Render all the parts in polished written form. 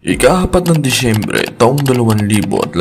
Ika-4 ng Disyembre taong 2016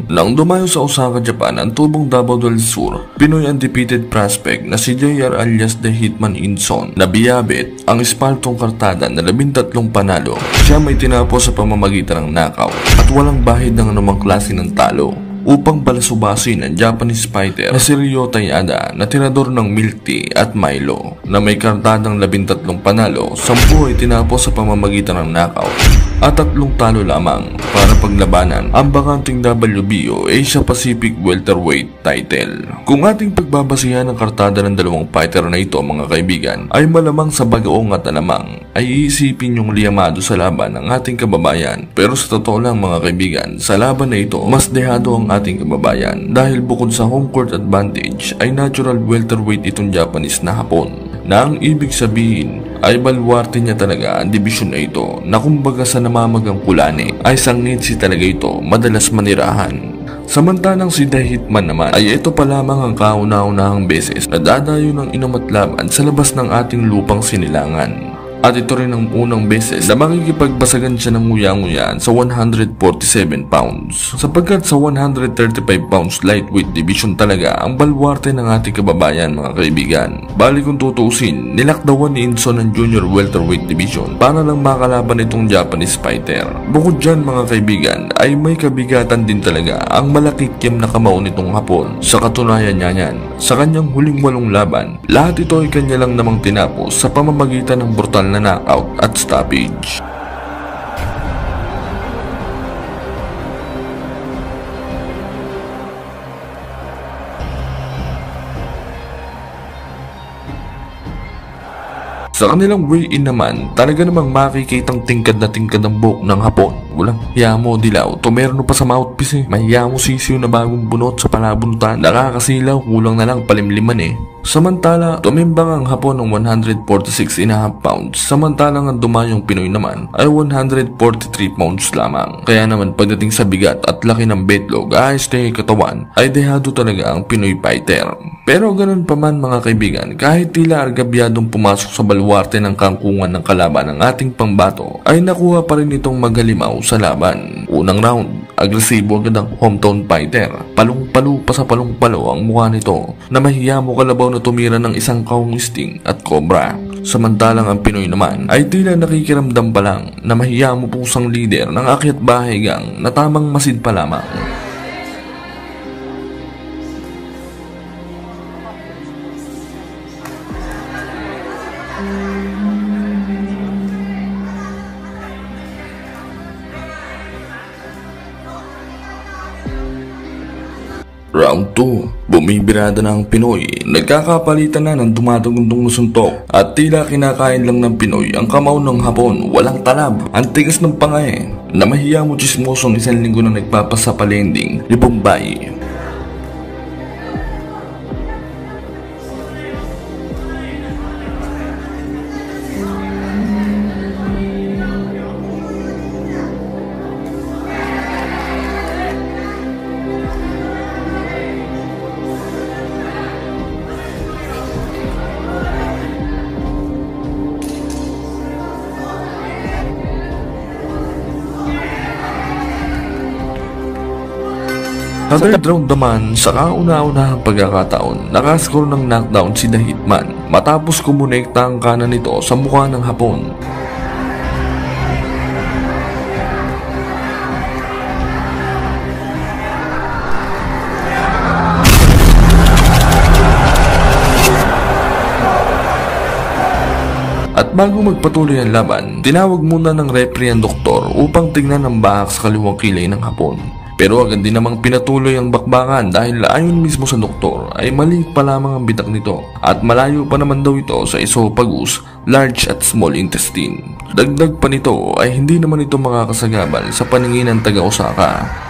nang dumayo sa Osaka, Japan ang tubong Davao del Sur, Pinoy undefeated prospect na si JR alias The Hitman Inson na biyabit ang espaltong kartada na 13 panalo. Siya may tinapos sa pamamagitan ng knockout at walang bahid ng anumang klase ng talo upang balasubasin ang Japanese fighter na si Ryota Yada na tirador ng milk tea at Milo na may kartadang 13 panalo, 10 ay tinapos sa pamamagitan ng knockout at 3 talo lamang para paglabanan ang bakanting WBO Asia Pacific Welterweight title. Kung ating pagbabasihan ang kartada ng dalawang fighter na ito mga kaibigan, ay malamang sa bagaong at alamang ay iisipin yung liyamado sa laban ng ating kababayan. Pero sa totoo lang mga kaibigan, sa laban na ito mas dehado ang ating kababayan dahil bukod sa home court advantage ay natural welterweight itong Japanese na Hapon, na ang ibig sabihin ay baluarte niya talaga ang dibisyon na ito na kumbaga sa namamagang kulani ay sangit talaga ito madalas manirahan. Samantalang si The Hitman naman ay ito pa lamang ang kauna-unahang beses na dadayo ng inumatlaban sa labas ng ating lupang sinilangan. At ito rin ang unang beses na makikipagbasagan siya ng nguya-nguyaan sa 147 pounds. Sapagkat sa 135 pounds lightweight division talaga ang baluarte ng ating kababayan mga kaibigan. Bali kung tutuusin, nilakdawan ni Inson ang junior welterweight division para lang makalaban itong Japanese fighter. Bukod dyan mga kaibigan ay may kabigatan din talaga ang malakikyam na kamao nitong Hapon. Sa katunayan niya yan, sa kanyang huling 8 laban, lahat ito ay kanya lang namang tinapos sa pamamagitan ng brutal na knockout at stoppage. Sa kanilang weigh-in naman, talaga namang makikitang tingkad na tingkad ang buhok ng Hapon. Walang hiyamo dilaw, tumerno pa sa mouthpiece May hiyamo sisiw na bagong bunot sa palabunutan. Nakakasilaw, kulang na lang palimliman Samantala, tumimbang ang Hapon ng 146.5 pounds, samantalang ang dumayong Pinoy naman ay 143 pounds lamang. Kaya naman pagdating sa bigat at laki ng betlog, ayos na katawan, ay dehado talaga ang Pinoy fighter. Pero ganun pa man mga kaibigan, kahit tila argabyadong pumasok sa baluarte ng kangkungan ng kalaban ng ating pangbato, ay nakuha pa rin itong maghalimaw sa laban. Unang round, agresibo agad ang hometown fighter. Palong-palo pa sa palong-palo ang mukha nito na mahiyamo kalabaw na tumira ng isang Kong Sting at Cobra. Samantalang ang Pinoy naman ay tila nakikiramdam pa lang na mahiyamo pusang leader ng akyat bahay gang na tamang masid pa lamang. Round 2, bumibirada na ang Pinoy. Nagkakapalitan na ng dumadagundong na suntok at tila kinakain lang ng Pinoy ang kamao ng Hapon. Walang talab, ang tigas ng pangay na mahiyamo chismosong 1 linggo na nagpapasapalending ni Bombay. Sa third round naman, sa kauna-unahang pagkakataon, nakascore ng knockdown si The Hitman matapos kumonekta ang kanan nito sa mukha ng Hapon. At bago magpatuloy ang laban, tinawag muna ng referee ang doktor upang tignan ang bahak sa kaliwang kilay ng Hapon. Pero agad din namang pinatuloy ang bakbakan dahil ayon mismo sa doktor ay maliit pa lamang ang bitak nito at malayo pa naman daw ito sa esophagus, large at small intestine. Dagdag pa nito ay hindi naman ito makakasagabal sa paningin ng taga-Osaka.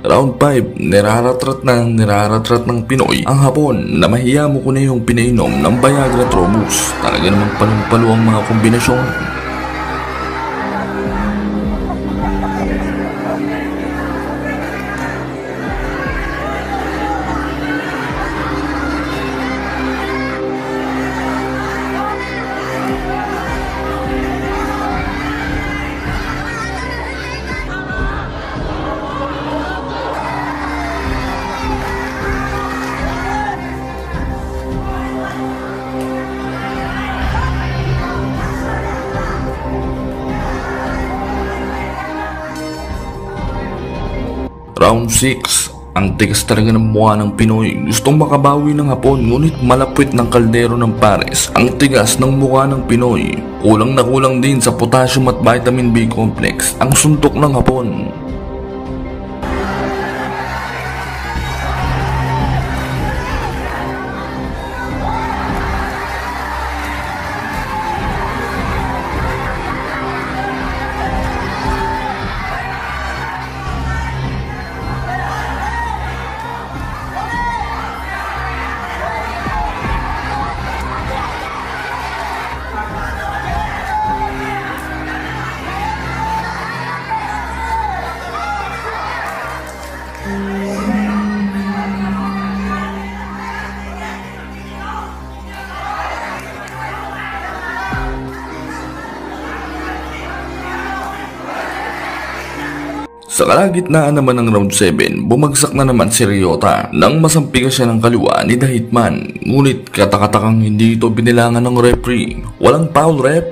Round 5, niraratrat ng Pinoy ang Hapon na mahiya mo ko na yung pinainom ng Viagra Trobus. Talaga namang palong-palo ang mga kombinasyon. Round 6, ang tigas talaga ng mukha ng Pinoy. Gustong makabawi ng Hapon ngunit malapit ng kaldero ng pares. Ang tigas ng mukha ng Pinoy. Kulang na kulang din sa potassium at vitamin B complex ang suntok ng Hapon. Sa kalagitnaan naman ng round 7, bumagsak na naman si Ryota nang masampiga siya ng kaliwa ni The Hitman. Ngunit katakatakang hindi ito binilangan ng referee. Walang foul, ref.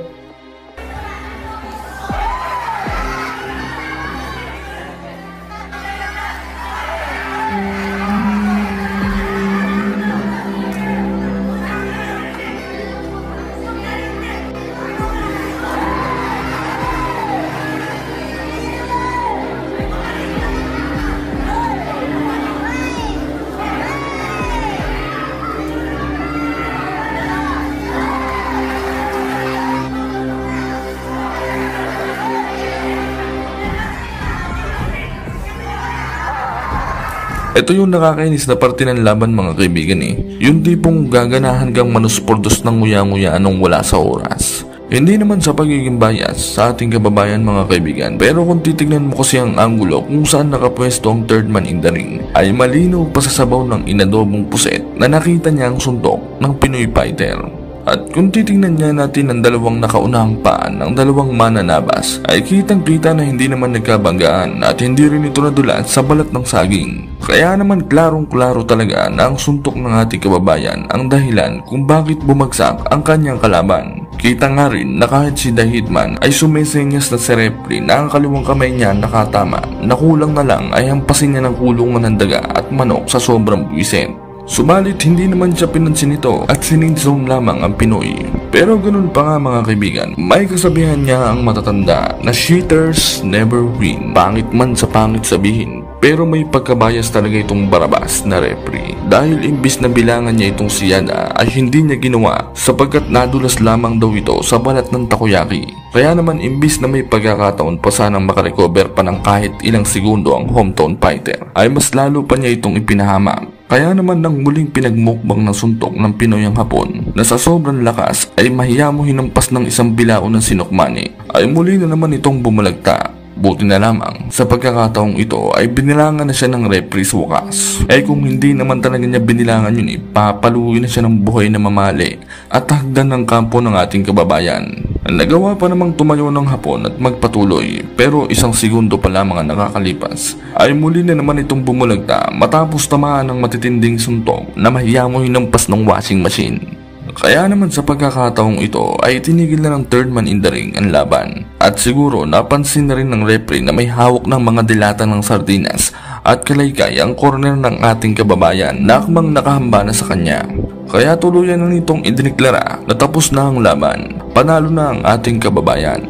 Ito yung nakakainis na parte ng laban mga kaibigan Yung tipong gaganahan kang manuspordos ng nguya-nguya anong wala sa oras. Hindi naman sa pagiging bias sa ating kababayan mga kaibigan, pero kung titignan mo kasi ang anggulo kung saan nakapwesto ang third man in the ring, ay malinaw pa sa sabaw ng inadobong puset na nakita niya ang suntok ng Pinoy fighter. At kung titingnan niya natin ang dalawang nakaunahang paan ng dalawang mananabas, ay kitang-kita na hindi naman nagkabanggaan at hindi rin ito nadulas sa balat ng saging. Kaya naman klarong-klaro talaga na ang suntok ng ating kababayan ang dahilan kung bakit bumagsak ang kanyang kalaban. Kita nga rin na kahit si The Hitman ay sumesenyas na si referee na ang kaliwang kamay niya nakatama, na kulang na lang ay hampasin niya ng kulungan ng daga at manok sa sobrang buwiset. Subalit hindi naman siya pinansin ito at sininzone lamang ang Pinoy. Pero ganun pa nga mga kaibigan, may kasabihan niya ang matatanda na cheaters never win. Pangit man sa pangit sabihin, pero may pagkabayas talaga itong Barabas na referee. Dahil imbis na bilangan niya itong si Yana ay hindi niya ginawa sapagkat nadulas lamang daw ito sa balat ng takoyaki. Kaya naman imbis na may pagkakataon pa sanang makarecover pa ng kahit ilang segundo ang hometown fighter, ay mas lalo pa niya itong ipinahamak. Kaya naman nang muling pinagmukbang ng suntok ng Pinoy ang Hapon na sa sobrang lakas ay mahiya mo hinampas ng isang bilao ng sinukmani, ay muli na naman itong bumalagta. Buti na lamang sa pagkakataong ito ay binilangan na siya ng referee sa wakas. Kung hindi naman talaga niya binilangan yun, papaluin na siya ng buhay na mamali at hagdan ng kampo ng ating kababayan. Nagawa pa namang tumayo ng Hapon at magpatuloy, pero isang segundo pa lamang ang nakakalipas ay muli na naman itong bumulagta matapos tamaan ng matitinding suntok na mahiya mo hinampas ng washing machine. Kaya naman sa pagkakataong ito ay tinigil na ng third man in the ring ang laban. At siguro napansin na rin ng referee na may hawak ng mga dilata ng sardinas at kalaykay ang corner ng ating kababayan na akmang nakahamba na sa kanya. Kaya tuluyan na nitong idineklara na tapos na ang laban. Panalo na ang ating kababayan.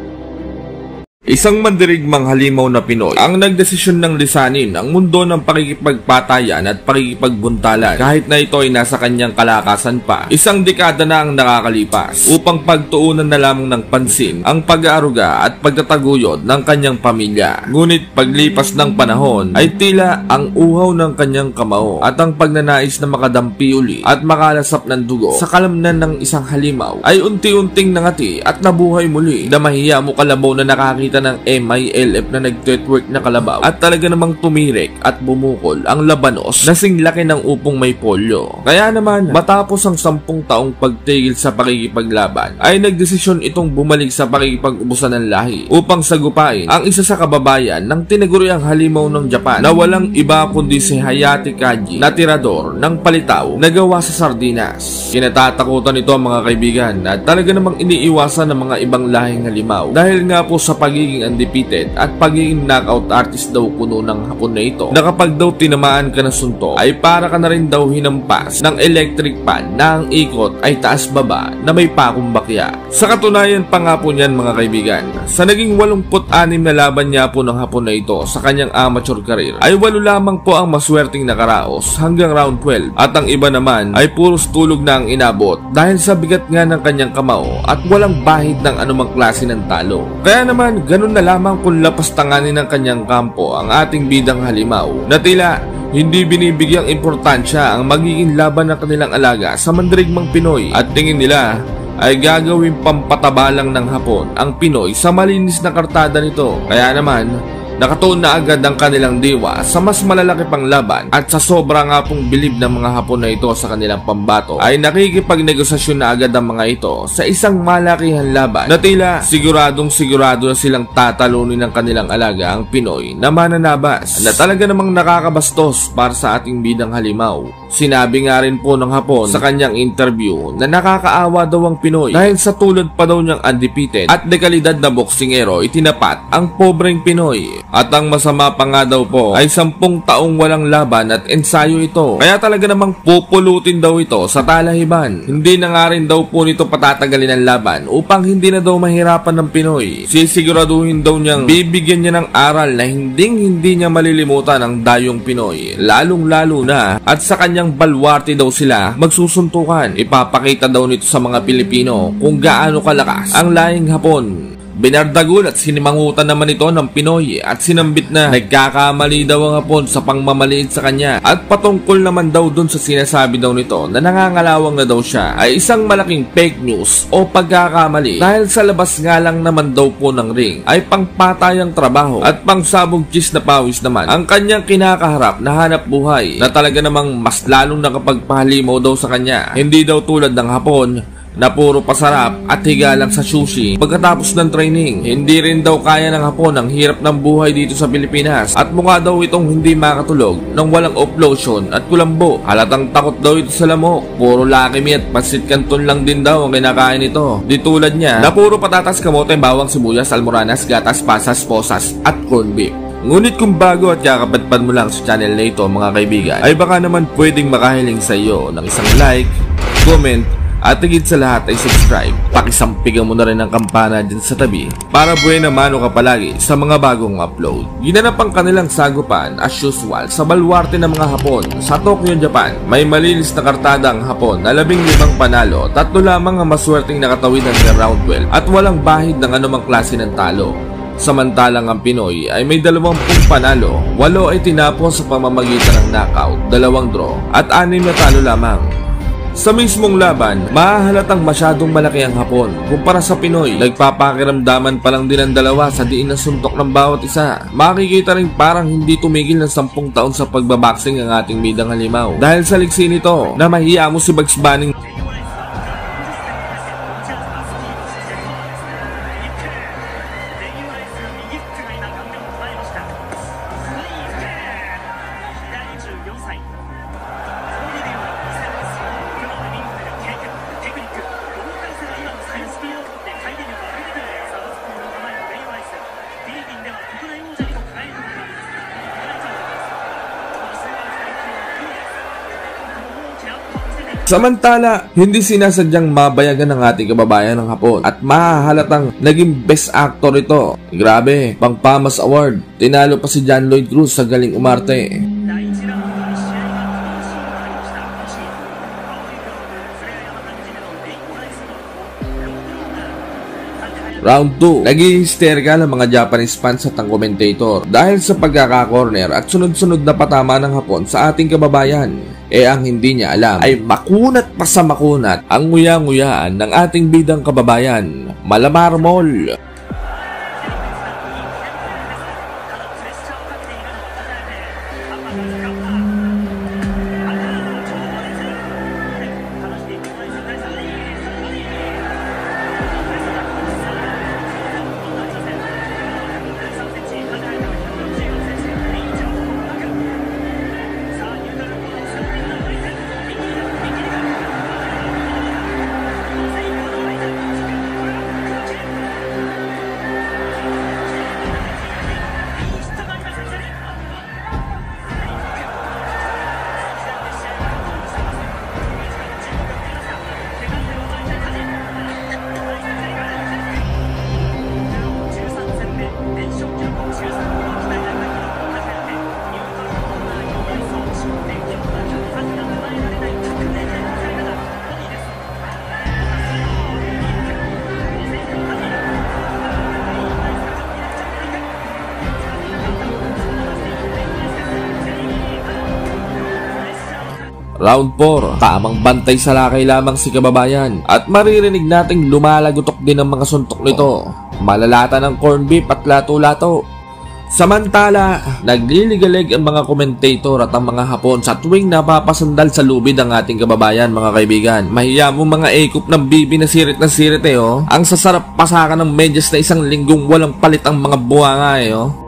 Isang mandirigmang halimaw na Pinoy ang nagdesisyon ng lisanin ang mundo ng pakikipagpatayan at pakikipagbuntalan kahit na ito ay nasa kanyang kalakasan pa. Isang dekada na ang nakakalipas upang pagtuunan na lamang ng pansin ang pag-aaruga at pagtataguyod ng kanyang pamilya. Ngunit paglipas ng panahon ay tila ang uhaw ng kanyang kamao at ang pagnanais na makadampi uli at makalasap ng dugo sa kalamnan ng isang halimaw ay unti-unting nangati at nabuhay muli na mahiya mo kalabaw na nakakita ng MILF na nag-network na kalabaw at talaga namang tumirik at bumukol ang labanos na singlaki ng upong may polio. Kaya naman, matapos ang 10 taong pagtigil sa pakikipaglaban, ay nagdesisyon itong bumalik sa pakikipag-ubusan ng lahi upang sagupain ang isa sa kababayan ng tinaguriang halimaw ng Japan na walang iba kundi si Hayate Kaji na tirador ng palitaw na gawa sa sardinas. Kinatatakutan ito mga kaibigan at talaga namang iniiwasan ng mga ibang lahing halimaw dahil nga po sa pagiging undefeated at pagiging knockout artist daw kuno ng Hapon na ito na kapag daw tinamaan ka ng suntok ay para ka na rin daw hinampas ng electric pan na ang ikot ay taas baba na may pakong bakya. Sa katunayan pa nga po niyan mga kaibigan, sa naging 86 na laban niya po ng Hapon na ito sa kanyang amateur career ay 8 lamang po ang maswerteng nakaraos hanggang round 12 at ang iba naman ay puros tulog na ang inabot dahil sa bigat nga ng kanyang kamao at walang bahid ng anumang klase ng talo. Kaya naman ganun na lamang kung lapastanganin ng kanyang kampo ang ating bidang halimaw na tila hindi binibigyang importansya ang magiging laban ng kanilang alaga sa mandirigmang Pinoy at tingin nila ay gagawing pampatabalang ng Hapon ang Pinoy sa malinis na kartada nito. Kaya naman nakatuon na agad ang kanilang diwa sa mas malalaki pang laban at sa sobra nga pong bilib ng mga Hapon na ito sa kanilang pambato ay nakikipagnegosasyon na agad ang mga ito sa isang malakihan laban na tila sigurado na silang tatalunin ng kanilang alaga ang Pinoy na mananabas na talaga namang nakakabastos para sa ating bidang halimaw. Sinabi nga rin po ng Hapon sa kanyang interview na nakakaawa daw ang Pinoy dahil sa tulad pa daw niyang undefeated at dekalidad na boksingero itinapat ang pobreng Pinoy. At ang masama pa nga daw po ay 10 taong walang laban at ensayo ito. Kaya talaga namang pupulutin daw ito sa talahiban. Hindi na nga rin daw po nito patatagalin ang laban upang hindi na daw mahirapan ng Pinoy. Sisiguraduhin daw niyang bibigyan niya ng aral na hindi niya malilimutan ang dayong Pinoy. Lalong-lalo na at sa kanyang balwarte daw sila magsusuntukan. Ipapakita daw nito sa mga Pilipino kung gaano kalakas ang lahing Hapon. Binardagul at sinimangutan naman ito ng Pinoy at sinambit na nagkakamali daw ang Hapon sa pangmamaliit sa kanya at patungkol naman daw dun sa sinasabi daw nito na nangangalawang na daw siya ay isang malaking fake news o pagkakamali dahil sa labas nga lang naman daw po ng ring ay pangpatayang trabaho at pangsabog cheese na pawis naman ang kanyang kinakaharap na hanap buhay na talaga namang mas lalong nakapagpahalimaw daw sa kanya. Hindi daw tulad ng Hapon na puro pasarap at higa lang sa sushi pagkatapos ng training. Hindi rin daw kaya ng Hapon ang hirap ng buhay dito sa Pilipinas at mukha daw itong hindi makatulog nang walang off-lotion at kulambo. Halatang takot daw ito sa lamok. Puro Lucky Me at pansit canton lang din daw ang kinakain ito. Di tulad niya na puro patatas, kamote, bawang, sibuyas, almoranas, gatas, pasas, posas at corned beef. Ngunit kung bago at kakapadpad mo lang sa channel na ito mga kaibigan ay baka naman pwedeng makahiling sa iyo ng isang like, comment at higit sa lahat ay subscribe. Pakisampigan mo na rin ang kampana dyan sa tabi para buena mano ka palagi sa mga bagong upload. Ginanap ang kanilang sagupan as usual sa balwarte ng mga Hapon sa Tokyo, Japan. May malinis na kartada ang Hapon na 15 panalo, 3 lamang ang maswerteng nakatawid ng round 12 at walang bahid ng anumang klase ng talo. Samantalang ang Pinoy ay may 20 panalo, 8 ay tinapos sa pamamagitan ng knockout, 2 draw at 6 na talo lamang. Sa mismong laban, mahahalatang masyadong malaki ang Hapon kumpara sa Pinoy. Nagpapakiramdaman pa lang din ang dalawa sa diin na suntok ng bawat isa. Makikita rin parang hindi tumigil ng 10 taon sa pagbaboxing ang ating bidang halimaw. Dahil sa liksi nito na mahiya mo si Bugs Bunny Samantala, hindi sinasadyang mabayagan ng ating kababayan ng Hapon at mahahalatang naging best actor ito. Grabe, pang PAMAS Award. Tinalo pa si John Lloyd Cruz sa galing umarte. Round 2, nag-i-hysterical ang mga Japanese fans at ang commentator dahil sa pagkaka-corner at sunod-sunod na patama ng Hapon sa ating kababayan. Ang hindi niya alam ay makunat pa sa makunat ang nguya-nguyaan ng ating bidang kababayan, Malamar Mall. Round 4, tamang bantay sa lakay lamang si kababayan at maririnig nating lumalagutok din ang mga suntok nito. Malalata ng corn beef at lato-lato. Samantala, nagliligalig ang mga komentator at ang mga Hapon sa tuwing napapasandal sa lubid ang ating kababayan, mga kaibigan. Mahiya mo mga ekop ng bibi na sirit oh. Ang sasarap pasakan ng medyas na isang linggong walang palit ang mga buwanga oh.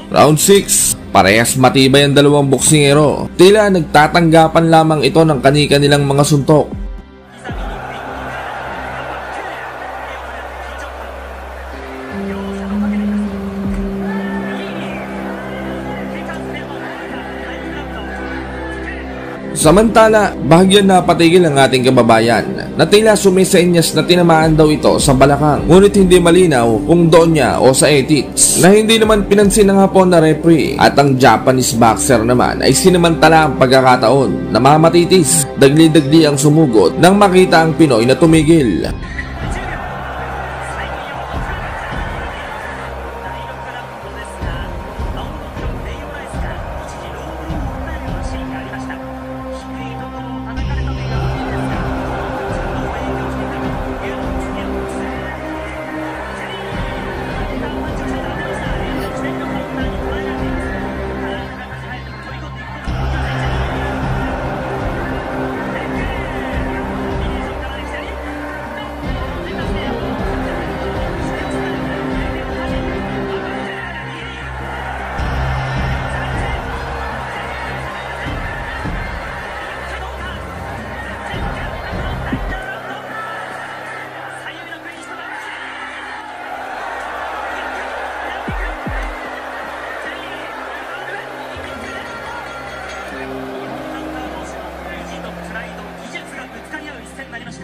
Round 6, parehas matibay ang dalawang boksingero. Tila nagtatanggapan lamang ito ng kani-kanilang mga suntok. Samantala, bahagyan napatigil ang ating kababayan na tila sumisenyas na tinamaan daw ito sa balakang. Ngunit hindi malinaw kung doon niya o sa ethics na hindi naman pinansin ng Hapon na referee. At ang Japanese boxer naman ay sinamantala ang pagkakataon na mamatitis. Dagli-dagli ang sumugod nang makita ang Pinoy na tumigil.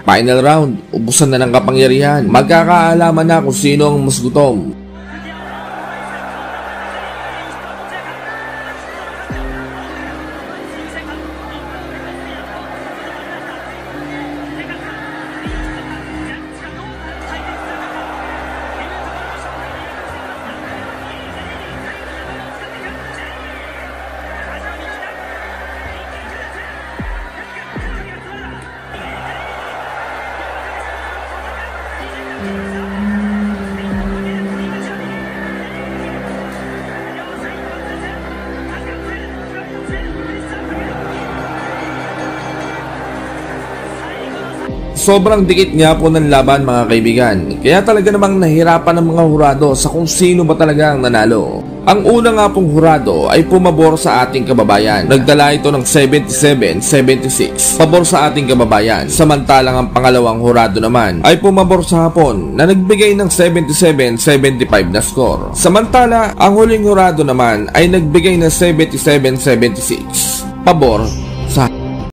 Final round, ubusan na ng kapangyarihan. Magkakaalaman na kung sino ang mas gutom. sobrang dikit nga po ng laban mga kaibigan. Kaya talaga namang nahirapan ng mga hurado sa kung sino ba talaga ang nanalo. Ang una nga pong hurado ay pumabor sa ating kababayan. Nagdala ito ng 77-76 pabor sa ating kababayan. Samantalang ang pangalawang hurado naman ay pumabor sa Hapon na nagbigay ng 77-75 na score. Samantala, ang huling hurado naman ay nagbigay ng 77-76 pabor sa